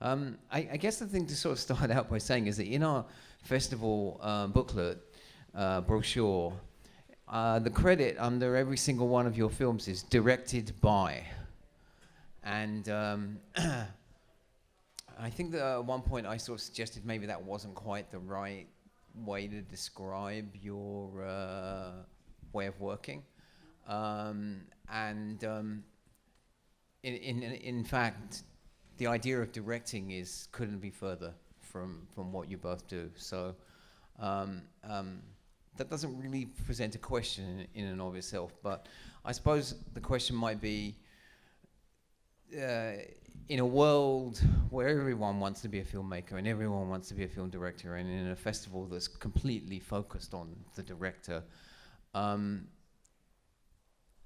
I guess the thing to sort of start out by saying is that in our festival booklet, brochure, the credit under every single one of your films is directed by. And I think that at one point I sort of suggested maybe that wasn't quite the right way to describe your way of working. In fact, the idea of directing couldn't be further from what you both do. So that doesn't really present a question in and of itself. But I suppose the question might be, in a world where everyone wants to be a filmmaker and everyone wants to be a film director, and in a festival that's completely focused on the director,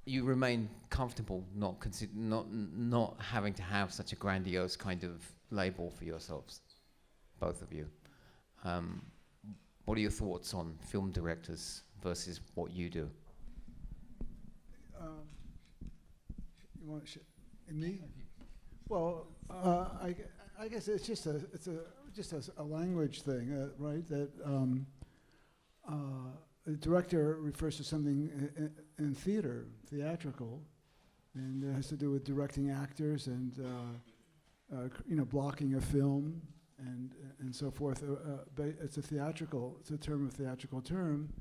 you remain comfortable not having to have such a grandiose kind of label for yourselves, both of you. What are your thoughts on film directors versus what you do? You want me? Well, I guess it's just a language thing, right? That a director refers to something in theater, theatrical, and it has to do with directing actors and blocking a film and so forth. It's a theatrical term,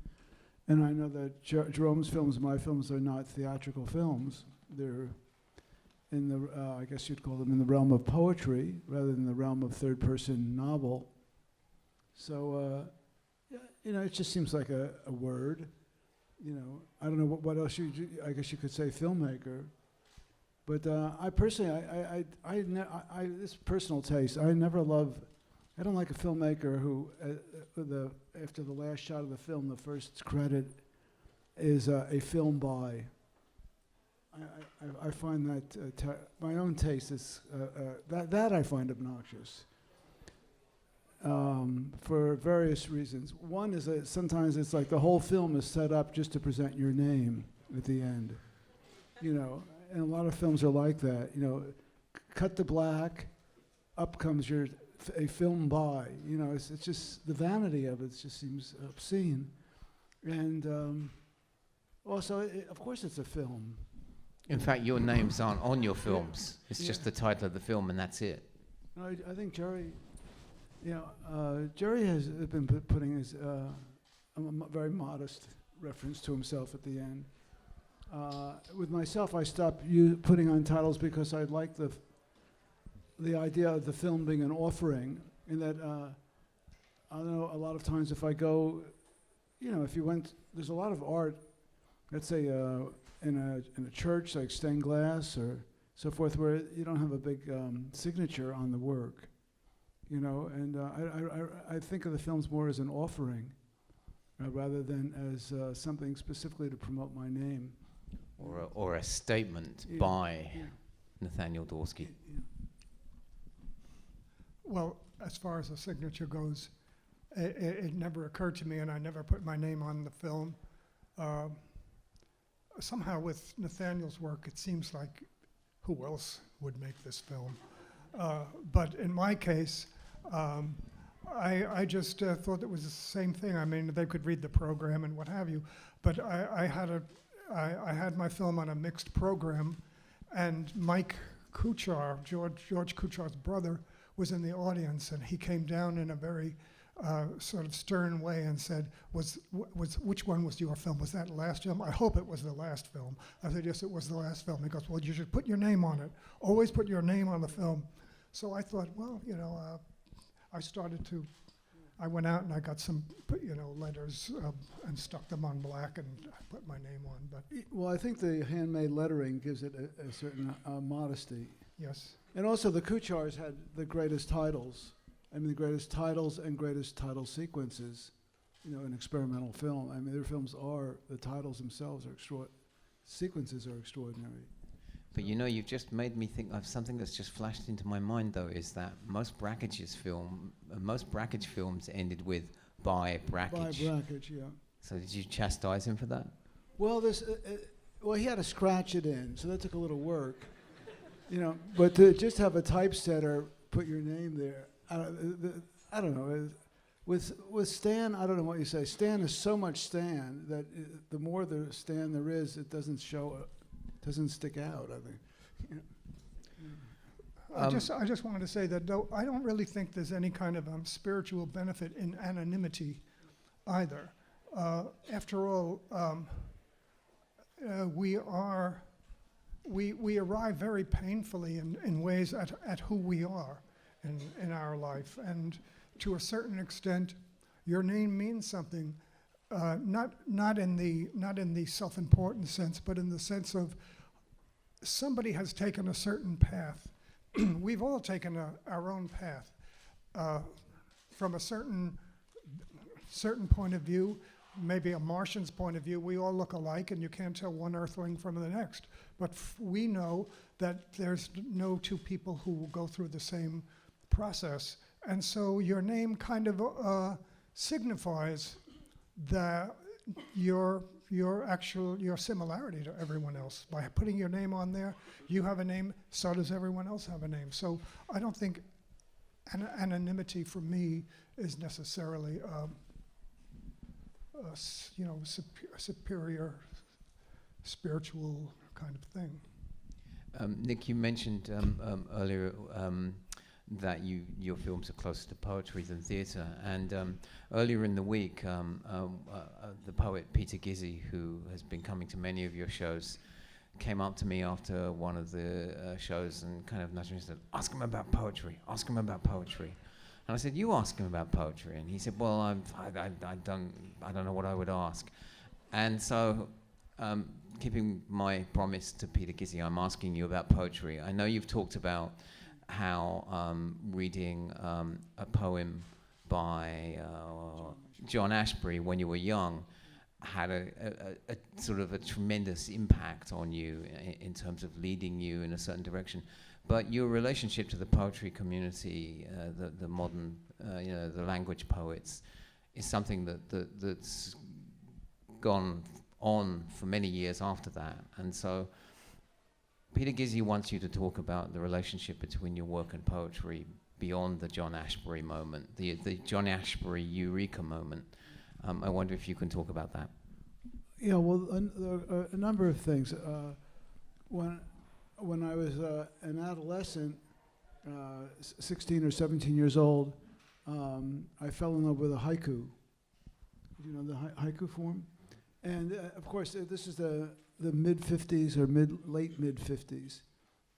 and I know that Jerome's films, my films, are not theatrical films. They're in the, I guess you'd call them in the realm of poetry rather than the realm of third-person novel. So, it just seems like a word. I don't know what else I guess you could say filmmaker. But I personally, this personal taste, I don't like a filmmaker who, after the last shot of the film, the first credit is a film by. I find that my own taste is that I find obnoxious for various reasons. One is that sometimes it's like the whole film is set up just to present your name at the end, and a lot of films are like that. Cut to black, up comes a film by. It's just the vanity of it just seems obscene, and also of course it's a film. In fact, your names aren't on your films. It's just the title of the film, and that's it. No, I think Jerry, Jerry has been putting his a very modest reference to himself at the end. With myself, I stopped putting on titles because I like the idea of the film being an offering, in that I don't know, a lot of times if I go, if you went, there's a lot of art, let's say, in a church like stained glass or so forth, where you don't have a big signature on the work, and I think of the films more as an offering rather than as something specifically to promote my name. Or a statement by Nathaniel Dorsky. Well, as far as a signature goes, it never occurred to me, and I never put my name on the film. Somehow with Nathaniel's work, it seems like who else would make this film? But in my case, I just thought it was the same thing. I mean, they could read the program and what have you, but I had my film on a mixed program, and Mike Kuchar, George Kuchar's brother, was in the audience, and he came down in a very sort of stern way and said, which one was your film? Was that the last film? I hope it was the last film. I said, yes, it was the last film. He goes, well, you should put your name on it. Always put your name on the film. So I thought, well, I went out and I got some, letters and stuck them on black and I put my name on. But well, I think the handmade lettering gives it a certain modesty. Yes. And also the Kuchars had the greatest titles. I mean, the greatest titles and greatest title sequences, in experimental film. I mean, their films the titles themselves are sequences are extraordinary. But you've just made me think of something that's just flashed into my mind, though, is that most Brakhage films ended with by Brakhage. By Brakhage, yeah. So did you chastise him for that? Well, he had to scratch it in, so that took a little work. But to just have a typesetter put your name there. I don't know. With Stan, I don't know what you say. Stan is so much Stan that the more the Stan there is, it doesn't doesn't stick out, I think. You know. I just wanted to say that though I don't really think there's any kind of spiritual benefit in anonymity either. After all, we arrive very painfully in ways at who we are in our life, and to a certain extent, your name means something. Not in the self-important sense, but in the sense of somebody has taken a certain path. We've all taken our own path from a certain point of view. Maybe a Martian's point of view, we all look alike, and you can't tell one Earthling from the next. But we know that there's no two people who will go through the same process, and so your name kind of signifies your similarity to everyone else. By putting your name on there, you have a name, so does everyone else have a name. So I don't think anonymity for me is necessarily a superior spiritual kind of thing. Nick, you mentioned earlier that your films are closer to poetry than theatre, and earlier in the week, the poet Peter Gizzi, who has been coming to many of your shows, came up to me after one of the shows and kind of nudged me and said, "Ask him about poetry. Ask him about poetry." And I said, "You ask him about poetry." And he said, "Well, I don't know what I would ask." And so, keeping my promise to Peter Gizzi, I'm asking you about poetry. I know you've talked about how reading a poem by John Ashbery when you were young had a sort of a tremendous impact on you in terms of leading you in a certain direction. But your relationship to the poetry community, the modern, the language poets, is something that's gone on for many years after that. And so Peter Gizzi wants you to talk about the relationship between your work and poetry beyond the John Ashbery moment, the John Ashbery eureka moment. I wonder if you can talk about that. Yeah, well, a number of things. When I was an adolescent, 16 or 17 years old, I fell in love with a haiku. Do you know the haiku form? And of course, this is the mid-50s or late mid-50s.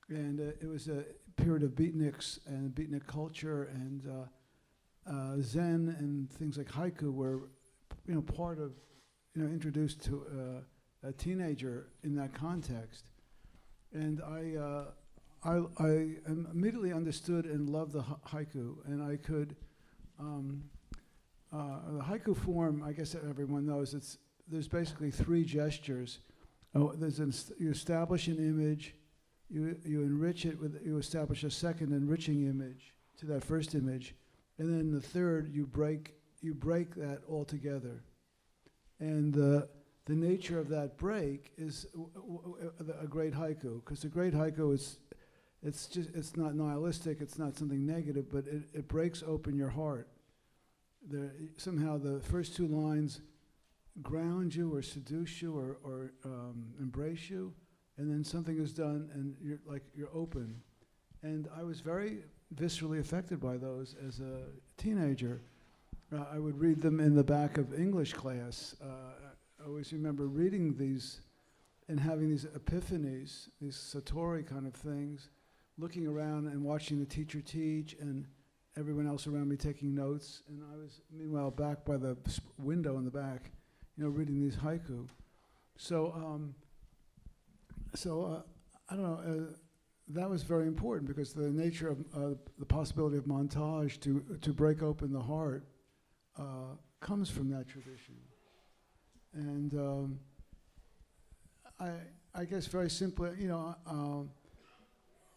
And it was a period of beatniks and beatnik culture, and Zen and things like haiku were, part of, introduced to a teenager in that context. And I immediately understood and loved the haiku, and I could, the haiku form, I guess everyone knows, there's basically three gestures. You establish an image, you enrich it you establish a second enriching image to that first image, and then the third, you break that all together. And the nature of that break is a great haiku, because a great haiku it's not nihilistic, it's not something negative, but it breaks open your heart. Somehow the first two lines ground you or seduce you or embrace you, and then something is done and you're open. And I was very viscerally affected by those as a teenager. I would read them in the back of English class. I always remember reading these and having these epiphanies, these satori kind of things, looking around and watching the teacher teach and everyone else around me taking notes. And I was, meanwhile, back by the window in the back, reading these haiku. So I don't know, that was very important, because the nature of the possibility of montage to break open the heart comes from that tradition. And I guess very simply,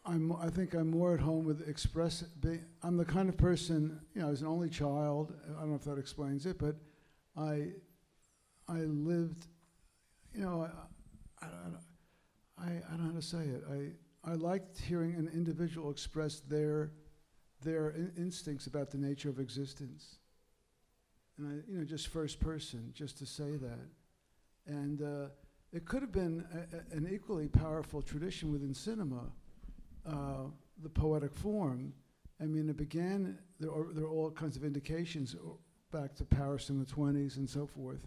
I think I'm more at home with I'm the kind of person, as an only child, I don't know if that explains it, but I lived, I don't know how to say it. I liked hearing an individual express their their instincts about the nature of existence. And just first person, just to say that. And it could have been an equally powerful tradition within cinema, the poetic form. I mean, it began, there are all kinds of indications back to Paris in the 20s and so forth.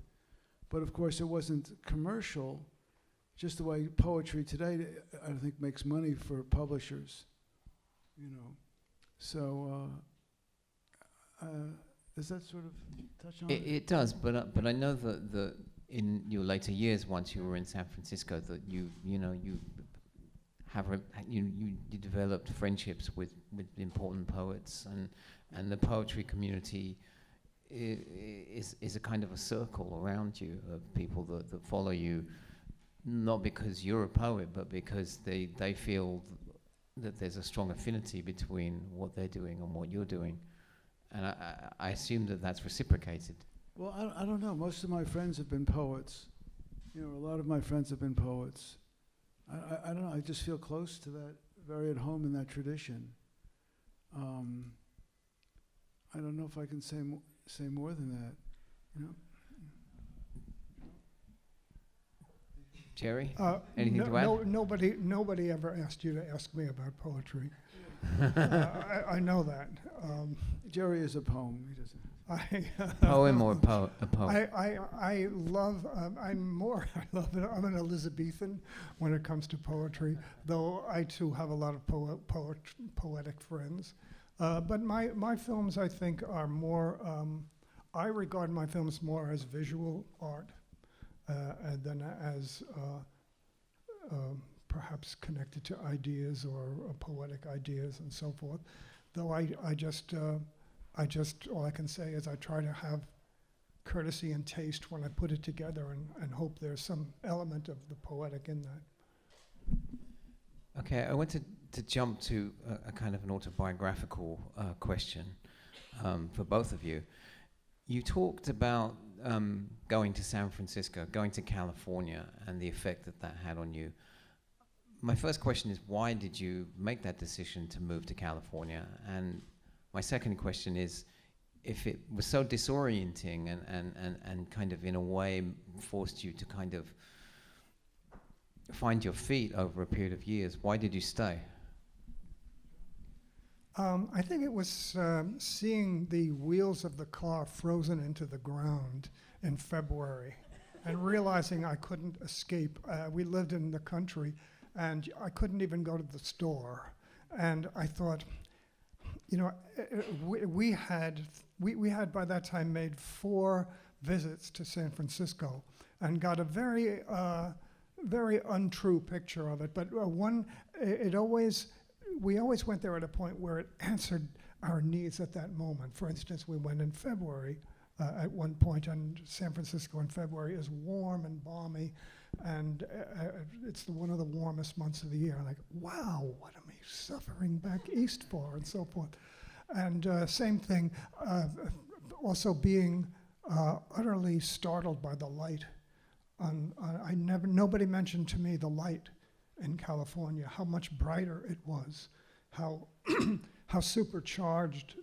But of course, it wasn't commercial, just the way poetry today, I think, makes money for publishers, So, does that sort of touch on it? It does, but I know that in your later years, once you were in San Francisco, that you developed friendships with important poets, and the poetry community is a kind of a circle around you of people that follow you, not because you're a poet, but because they feel that there's a strong affinity between what they're doing and what you're doing. And I assume that that's reciprocated. Well, I don't know. Most of my friends have been poets. A lot of my friends have been poets. I don't know. I just feel close to that, very at home in that tradition. I don't know if I can say more than that. Jerry, anything to add? Nobody ever asked you to ask me about poetry. I know that. Jerry is a poem. He doesn't. Poem or a poet? I love. I'm an Elizabethan when it comes to poetry, though I too have a lot of poetic friends. But my films, I think, are more. I regard my films more as visual art than as perhaps connected to ideas or poetic ideas and so forth. Though I just all I can say is I try to have courtesy and taste when I put it together, and hope there's some element of the poetic in that. Okay, I want to jump to a kind of an autobiographical question for both of you. You talked about going to San Francisco, going to California, and the effect that had on you. My first question is, why did you make that decision to move to California? And my second question is, if it was so disorienting and kind of in a way forced you to kind of find your feet over a period of years, why did you stay? I think it was seeing the wheels of the car frozen into the ground in February and realizing I couldn't escape. We lived in the country, and I couldn't even go to the store. And I thought, we had by that time made 4 visits to San Francisco and got a very untrue picture of it. But we always went there at a point where it answered our needs at that moment. For instance, we went in February at one point, and San Francisco in February is warm and balmy, and it's one of the warmest months of the year. I'm like, wow, what am I suffering back east for, and so forth. And same thing, also being utterly startled by the light. Nobody mentioned to me the light in California, how much brighter it was, how supercharged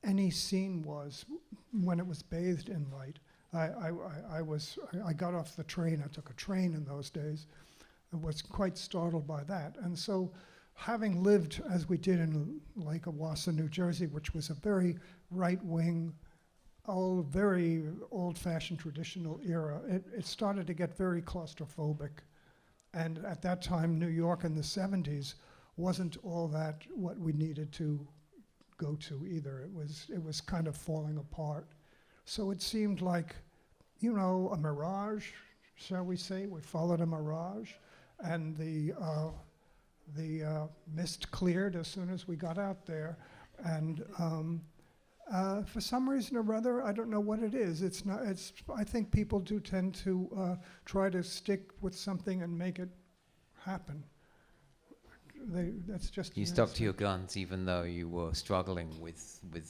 any scene was when it was bathed in light. I got off the train. I took a train in those days. I was quite startled by that. And so, having lived as we did in Lake Owasso, New Jersey, which was a very right-wing, very old-fashioned traditional era, it started to get very claustrophobic. And at that time, New York in the 70s wasn't all that what we needed to go to either. It was kind of falling apart. So it seemed like, a mirage, shall we say. We followed a mirage, and the mist cleared as soon as we got out there. And for some reason or other, I don't know what it is. I think people do tend to try to stick with something and make it happen. That's just. You stuck to your guns, even though you were struggling with the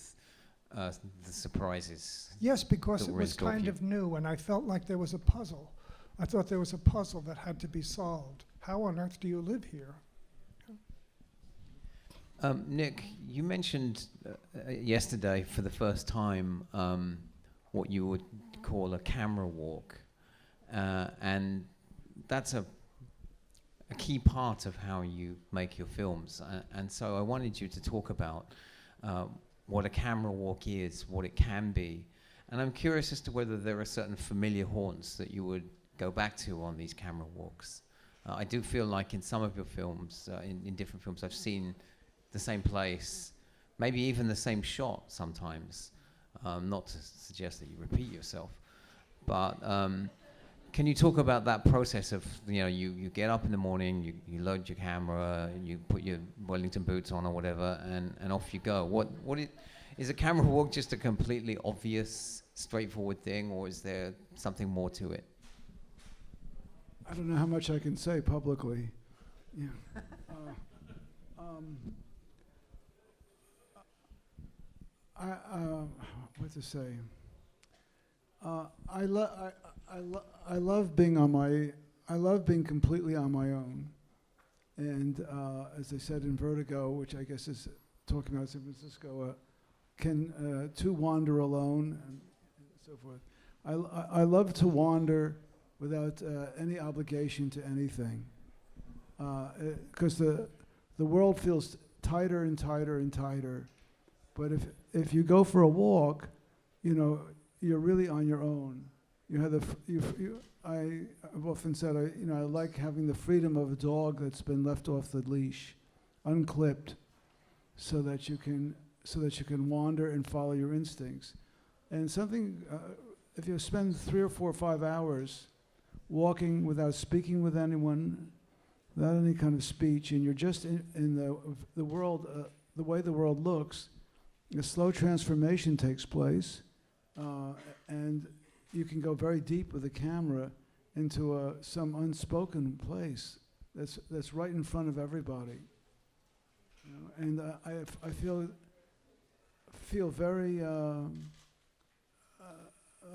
surprises. Yes, because it was kind of new, and I felt like there was a puzzle. I thought there was a puzzle that had to be solved. How on earth do you live here? Nick, you mentioned yesterday for the first time what you would call a camera walk, and that's a key part of how you make your films. And so I wanted you to talk about what a camera walk is, what it can be, and I'm curious as to whether there are certain familiar haunts that you would go back to on these camera walks. I do feel like in some of your films, in different films, I've seen the same place, maybe even the same shot sometimes, not to suggest that you repeat yourself, but can you talk about that process of, you get up in the morning, you load your camera, you put your Wellington boots on or whatever, and off you go. Is a camera walk just a completely obvious, straightforward thing, or is there something more to it? I don't know how much I can say publicly. Yeah. What to say? I love being I love being completely on my own, and as I said in Vertigo, which I guess is talking about San Francisco, can to wander alone and so forth. I love to wander without any obligation to anything, because the world feels tighter and tighter and tighter. But if you go for a walk, you're really on your own. You have I've often said I like having the freedom of a dog that's been left off the leash, unclipped, so that you can wander and follow your instincts. And something, if you spend 3 or 4 or 5 hours walking without speaking with anyone, without any kind of speech, and you're just in the world, the way the world looks, a slow transformation takes place, and you can go very deep with the camera into some unspoken place that's right in front of everybody. And I feel very.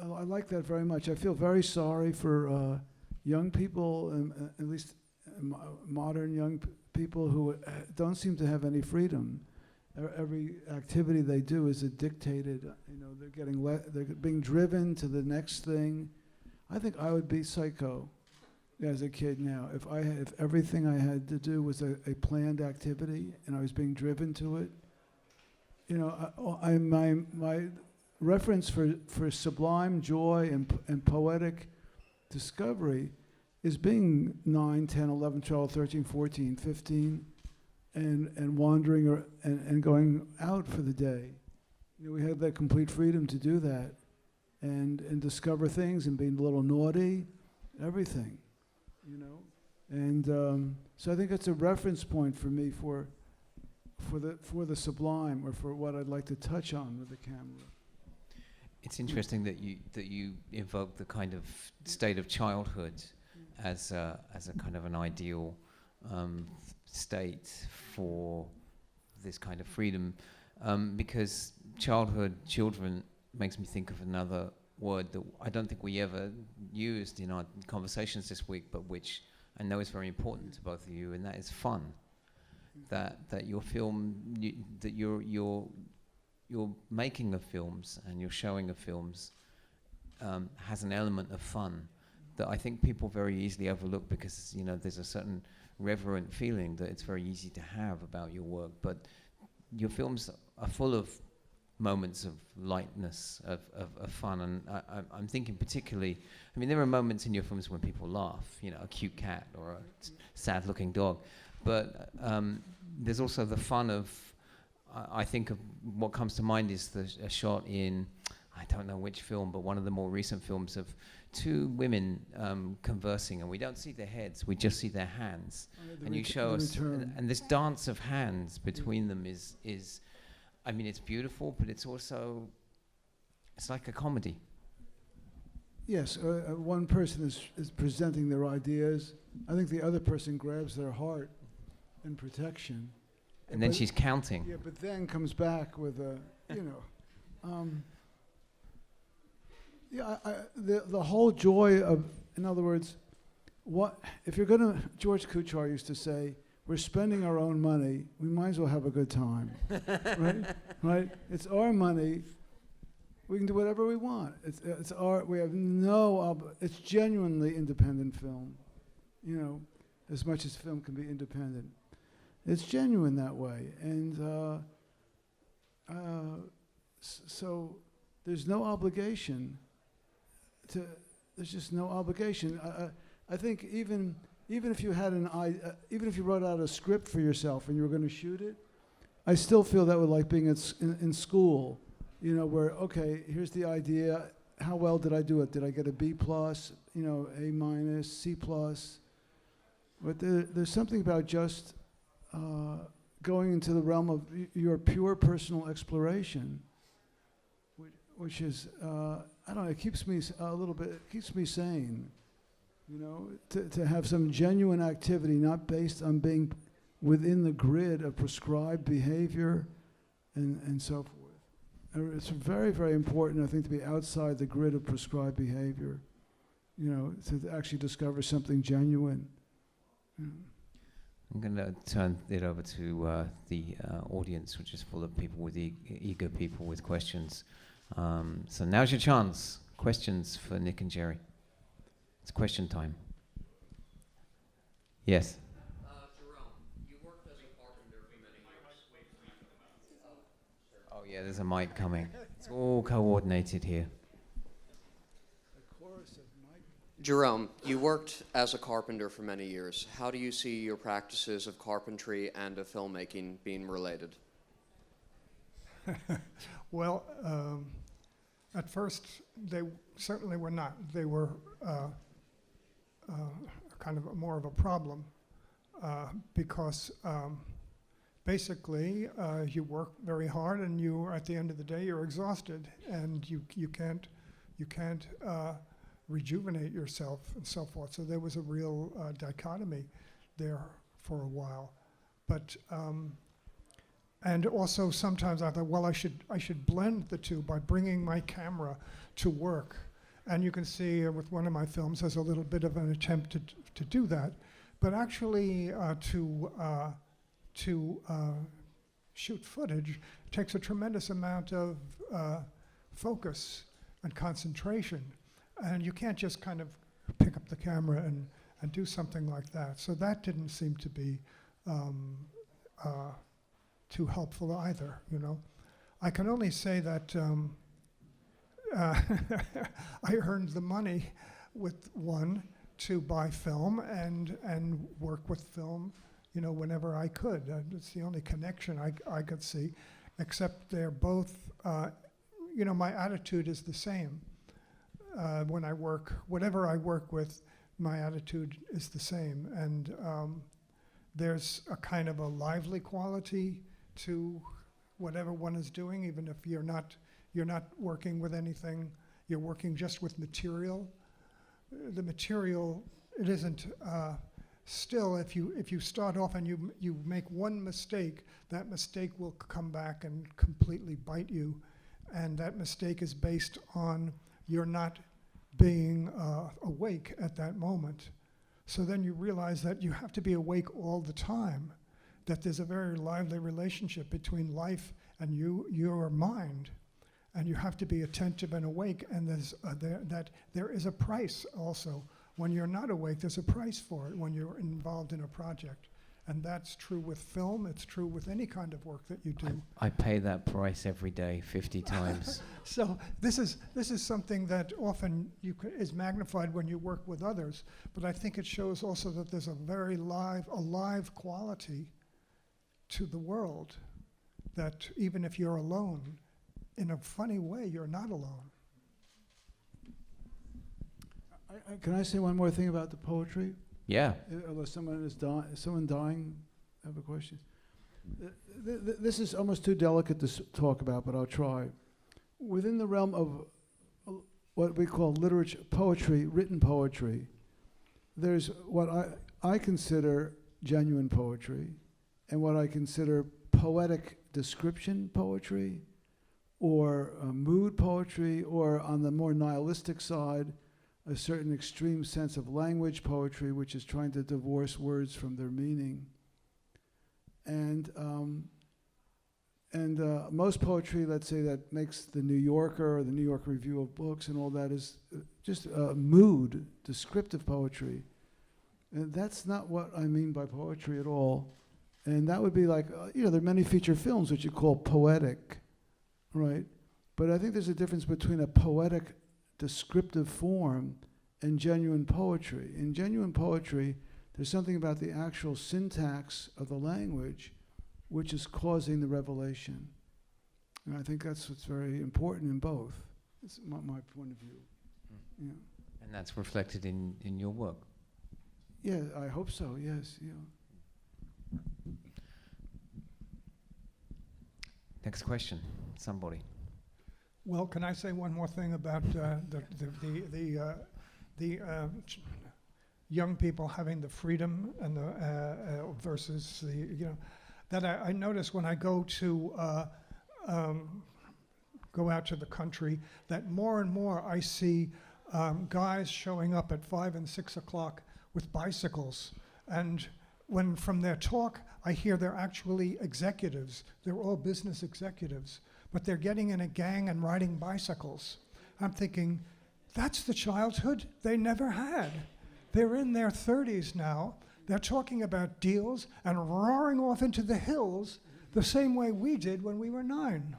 I like that very much. I feel very sorry for young people, at least modern young people who don't seem to have any freedom. Every activity they do is dictated. They're being driven to the next thing. I think I would be psycho as a kid now if everything I had to do was a planned activity and I was being driven to it. My reference for sublime joy and poetic discovery is being 9, 10, 11, 12, 13, 14, 15, and wandering and going out for the day. We had that complete freedom to do that and discover things and being a little naughty, everything, And so I think it's a reference point for me for the sublime, or for what I'd like to touch on with the camera. It's interesting that you evoke the kind of state of childhood as a kind of an ideal state for this kind of freedom, because children makes me think of another word that I don't think we ever used in our conversations this week, but which I know is very important to both of you, and that is fun. That your film, that your making of films and your showing of films has an element of fun that I think people very easily overlook, because there's a certain reverent feeling that it's very easy to have about your work. But your films are full of moments of lightness, of fun, and I'm thinking particularly, there are moments in your films when people laugh, a cute cat or a sad-looking dog, but there's also the fun of, I think of what comes to mind is a shot in, I don't know which film, but one of the more recent films of 2 women conversing, and we don't see their heads, we just see their hands. And you show us, and this dance of hands between them is it's beautiful, but it's also, it's like a comedy. Yes, one person is presenting their ideas. I think the other person grabs their heart in protection. And then she's counting. Yeah, but then comes back with the whole joy of, in other words, what if you're gonna? George Kuchar used to say, we're spending our own money. We might as well have a good time, right? Right? It's our money. We can do whatever we want. It's our. We have no. It's genuinely independent film, you know, as much as film can be independent. It's genuine that way, and so there's no obligation. There's just no obligation. I think even if you had even if you wrote out a script for yourself and you were going to shoot it, I still feel that would like being in school, you know, where, okay, here's the idea. How well did I do it? Did I get a B+, you know, A-, C+? But there's something about just going into the realm of your pure personal exploration, which is, I don't know, it keeps me it keeps me sane. You know, to have some genuine activity, not based on being within the grid of prescribed behavior and so forth. It's very, very important, I think, to be outside the grid of prescribed behavior, you know, to actually discover something genuine. Yeah. I'm going to turn it over to the audience, which is full of people with eager people with questions. So now's your chance. Questions for Nick and Jerry. It's question time. Yes. Jerome, you worked as a carpenter for many years. Oh yeah, there's a mic coming. It's all coordinated here. Jerome, you worked as a carpenter for many years. How do you see your practices of carpentry and of filmmaking being related? Well, at first, they certainly were not. They were kind of more of a problem because basically you work very hard, and at the end of the day you're exhausted, and you can't rejuvenate yourself and so forth. So there was a real dichotomy there for a while, but. And also sometimes I thought, well, I should blend the two by bringing my camera to work. And you can see with one of my films, there's a little bit of an attempt to do that. But actually to shoot footage takes a tremendous amount of focus and concentration. And you can't just kind of pick up the camera and do something like that. So that didn't seem to be too helpful either, you know. I can only say that I earned the money with one to buy film and work with film, you know, whenever I could. It's the only connection I could see, except they're both, you know, my attitude is the same. When I work, whatever I work with, my attitude is the same. And there's a kind of a lively quality to whatever one is doing, even if you're not working with anything, you're working just with material. The material, it isn't still, if you start off and you make one mistake, that mistake will come back and completely bite you, and that mistake is based on you're not being awake at that moment. So then you realize that you have to be awake all the time, that there's a very lively relationship between life and your mind, and you have to be attentive and awake, and there is a price also. When you're not awake, there's a price for it when you're involved in a project. And that's true with film, it's true with any kind of work that you do. I pay that price every day, 50 times. So this is something that often is magnified when you work with others, but I think it shows also that there's a very alive quality to the world, that even if you're alone, in a funny way, you're not alone. Can I say one more thing about the poetry? Yeah. Unless someone dying, I have a question. This is almost too delicate to talk about, but I'll try. Within the realm of what we call literature, poetry, written poetry, there's what I consider genuine poetry, and what I consider poetic description poetry, or mood poetry, or on the more nihilistic side, a certain extreme sense of language poetry, which is trying to divorce words from their meaning. And most poetry, let's say, that makes the New Yorker or the New York Review of Books and all that is just mood, descriptive poetry. And that's not what I mean by poetry at all. And that would be like, there are many feature films which you call poetic, right? But I think there's a difference between a poetic descriptive form and genuine poetry. In genuine poetry, there's something about the actual syntax of the language which is causing the revelation. And I think that's what's very important in both. It's my point of view. Yeah. And that's reflected in your work. Yeah, I hope so, yes. Yeah. Next question, somebody. Well, can I say one more thing about the young people having the freedom and the versus the that I notice when I go out to the country that more and more I see guys showing up at 5 and 6 o'clock with bicycles, and when from their talk I hear they're actually executives. They're all business executives, but they're getting in a gang and riding bicycles. I'm thinking, that's the childhood they never had. They're in their 30s now. They're talking about deals and roaring off into the hills the same way we did when we were 9.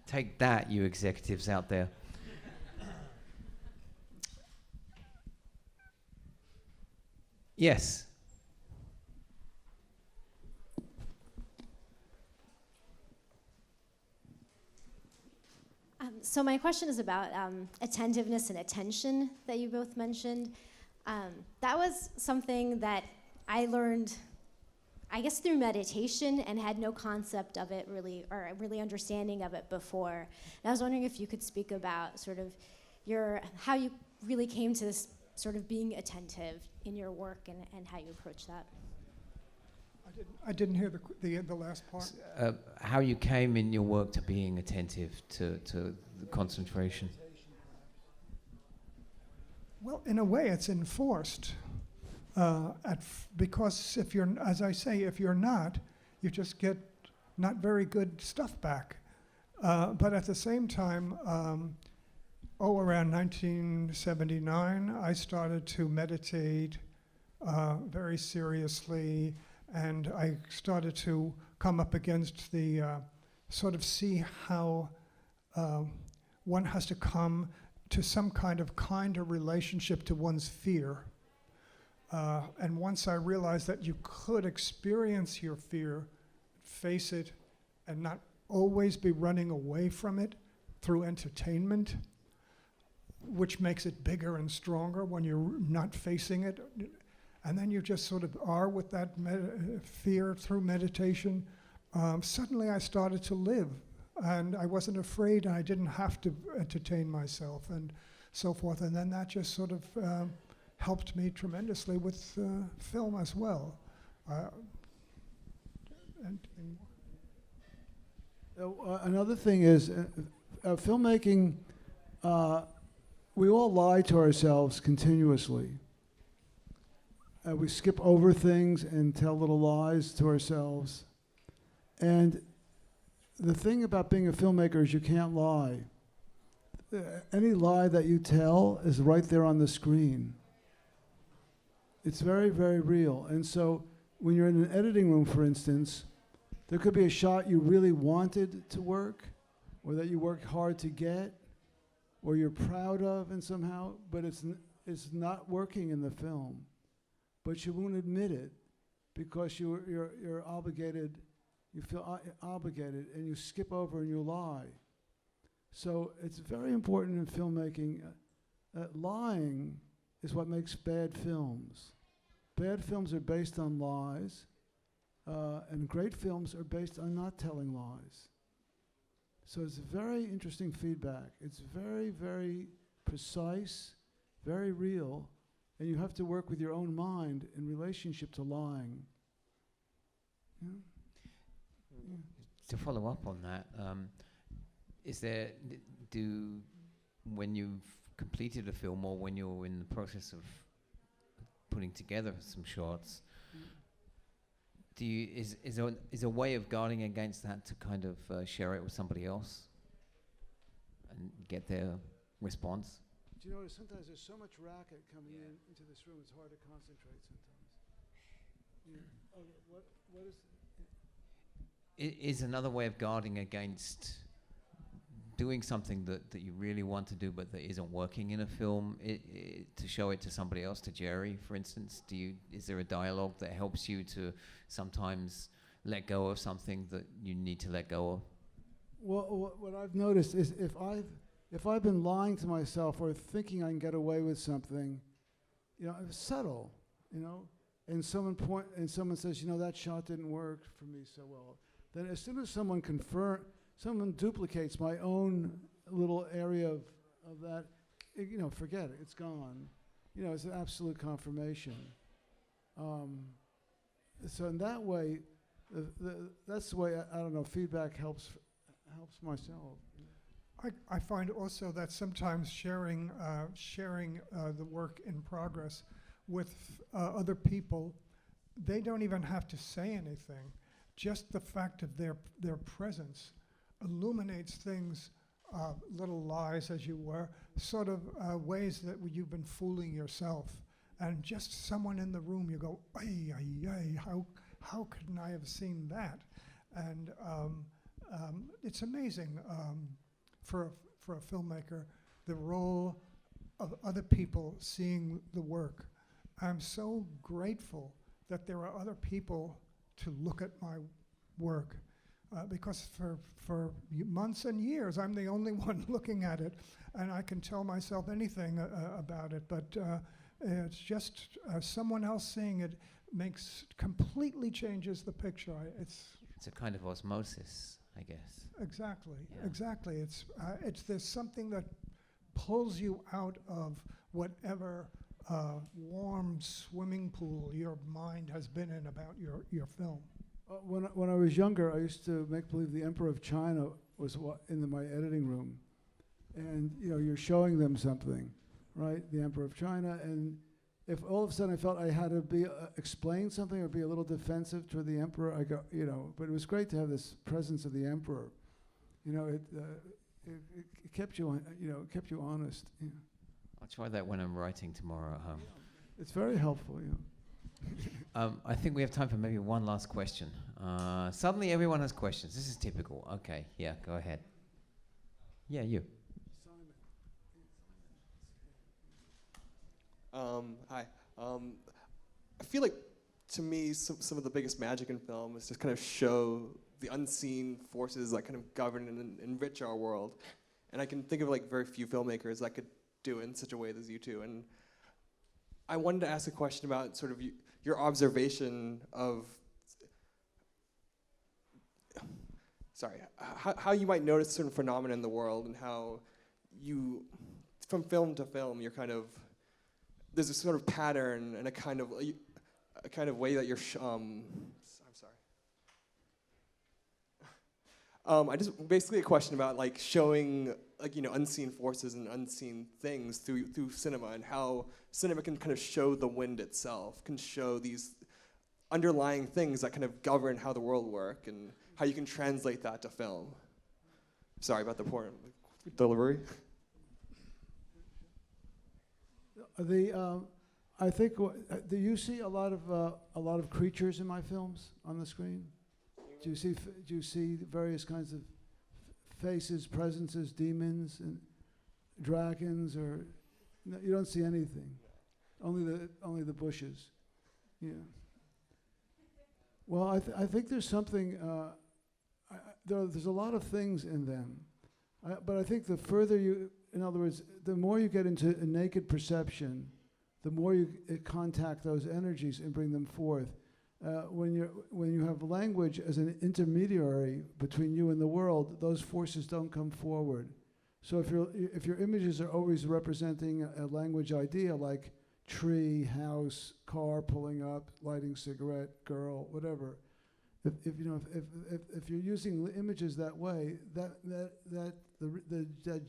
Take that, you executives out there. Yes. So my question is about attentiveness and attention that you both mentioned. That was something that I learned, I guess, through meditation and had no concept of it really, or really understanding of it before. And I was wondering if you could speak about sort of how you really came to this sort of being attentive in your work and how you approach that. I didn't hear the last part. How you came in your work to being attentive to the concentration. Well, in a way, it's enforced. Because if you're, as I say, if you're not, you just get not very good stuff back. But at the same time, around 1979, I started to meditate very seriously, and I started to come up against the sort of see how one has to come to some kind of kinder relationship to one's fear. And once I realized that you could experience your fear, face it, and not always be running away from it through entertainment, which makes it bigger and stronger when you're not facing it. And then you just sort of are with that fear through meditation. Suddenly I started to live, and I wasn't afraid, and I didn't have to entertain myself and so forth. And then that just sort of helped me tremendously with film as well. Another thing is filmmaking, we all lie to ourselves continuously. We skip over things and tell little lies to ourselves. And the thing about being a filmmaker is you can't lie. Any lie that you tell is right there on the screen. It's very, very real. And so when you're in an editing room, for instance, there could be a shot you really wanted to work, or that you worked hard to get, or you're proud of and somehow, but it's not working in the film. But you won't admit it because you're obligated, you feel obligated, and you skip over and you lie. So it's very important in filmmaking. Lying is what makes bad films. Bad films are based on lies, and great films are based on not telling lies. So it's very interesting feedback. It's very, very precise, very real, and you have to work with your own mind in relationship to lying. Yeah? Yeah. To follow up on that, is there, when you've completed a film or when you're in the process of putting together some shots. Is a way of guarding against that to kind of share it with somebody else and get their response? Do you notice sometimes there's so much racket coming into this room, it's hard to concentrate sometimes. Yeah. Okay, what is... Is another way of guarding against doing something that you really want to do but that isn't working in a film, to show it to somebody else, to Jerry, for instance? Is there a dialogue that helps you to sometimes let go of something that you need to let go of? Well, what I've noticed is if I've been lying to myself or thinking I can get away with something, it's subtle, and someone says, that shot didn't work for me so well. Then as soon as someone duplicates my own little area of that, forget it, it's gone. It's an absolute confirmation. So in that way, that's the way, I don't know, feedback helps myself. I find also that sometimes sharing the work in progress with other people, they don't even have to say anything. Just the fact of their presence illuminates things, little lies, as you were, sort of ways that you've been fooling yourself. And just someone in the room, you go, ay, ay, ay, how couldn't I have seen that? And it's amazing for a filmmaker, the role of other people seeing the work. I'm so grateful that there are other people to look at my work. Because for months and years, I'm the only one looking at it, and I can tell myself anything about it, but it's just someone else seeing it completely changes the picture. It's a kind of osmosis, I guess. Exactly, Yeah. exactly. There's something that pulls you out of whatever warm swimming pool your mind has been in about your film. When I was younger, I used to make believe the Emperor of China was in my editing room. And, you're showing them something, right? The Emperor of China. And if all of a sudden I felt I had to explain something or be a little defensive toward the Emperor, I go, but it was great to have this presence of the Emperor. It kept you, kept you honest. I'll try that when I'm writing tomorrow at home. It's very helpful, I think we have time for maybe one last question. Suddenly everyone has questions. This is typical. Okay, yeah, go ahead. Yeah, you. Hi. I feel like, to me, some of the biggest magic in film is to kind of show the unseen forces that kind of govern and enrich our world. And I can think of very few filmmakers that could do it in such a way as you two. And I wanted to ask a question about sort of your observation of, how you might notice certain phenomena in the world, and how you, from film to film, you're kind of, there's a sort of pattern and a kind of way that you're, I'm sorry. I just, basically a question about showing unseen forces and unseen things through cinema, and how cinema can kind of show the wind itself, can show these underlying things that kind of govern how the world works, and how you can translate that to film. Sorry about the poor delivery. I think, do you see a lot of creatures in my films on the screen? Do you see various kinds of faces, presences, demons, and dragons, or no, you don't see anything? Only the bushes. Yeah. Well, I think there's something. There's a lot of things in them, but I think the further you, in other words, the more you get into a naked perception, the more you contact those energies and bring them forth. When you have language as an intermediary between you and the world, those forces don't come forward. So if your images are always representing a language idea like tree, house, car pulling up, lighting cigarette, girl, whatever, if you're using images that way, that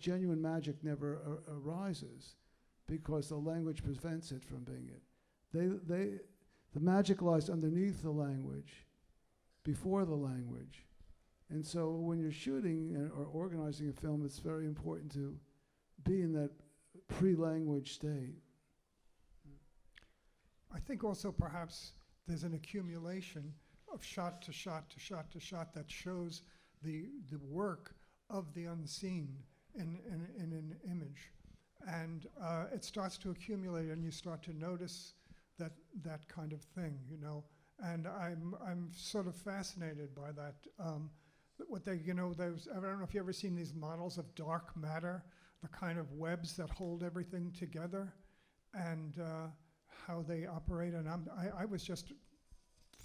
genuine magic never arises, because the language prevents it from being it. The magic lies underneath the language, before the language. And so when you're shooting or organizing a film, it's very important to be in that pre-language state. I think also perhaps there's an accumulation of shot to shot to shot to shot that shows the work of the unseen in an image. And it starts to accumulate, and you start to notice that kind of thing, you know. And I'm sort of fascinated by that. What they, you know, those, I don't know if you've ever seen these models of dark matter, the kind of webs that hold everything together, and how they operate. And I was just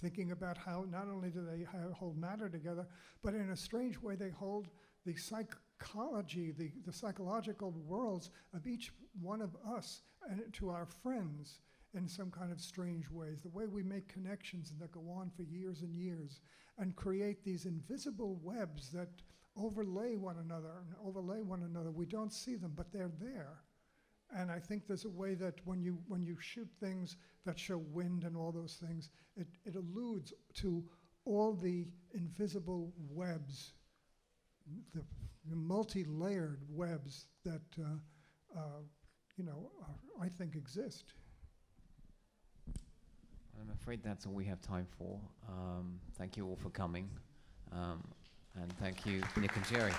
thinking about how not only do they hold matter together, but in a strange way they hold the psychology, the psychological worlds of each one of us and to our friends in some kind of strange ways. The way we make connections that go on for years and years and create these invisible webs that overlay one another and overlay one another. We don't see them, but they're there. And I think there's a way that when you shoot things that show wind and all those things, it alludes to all the invisible webs, the multi-layered webs that I think exist. I'm afraid that's all we have time for. Thank you all for coming. And thank you, Nick and Jerry.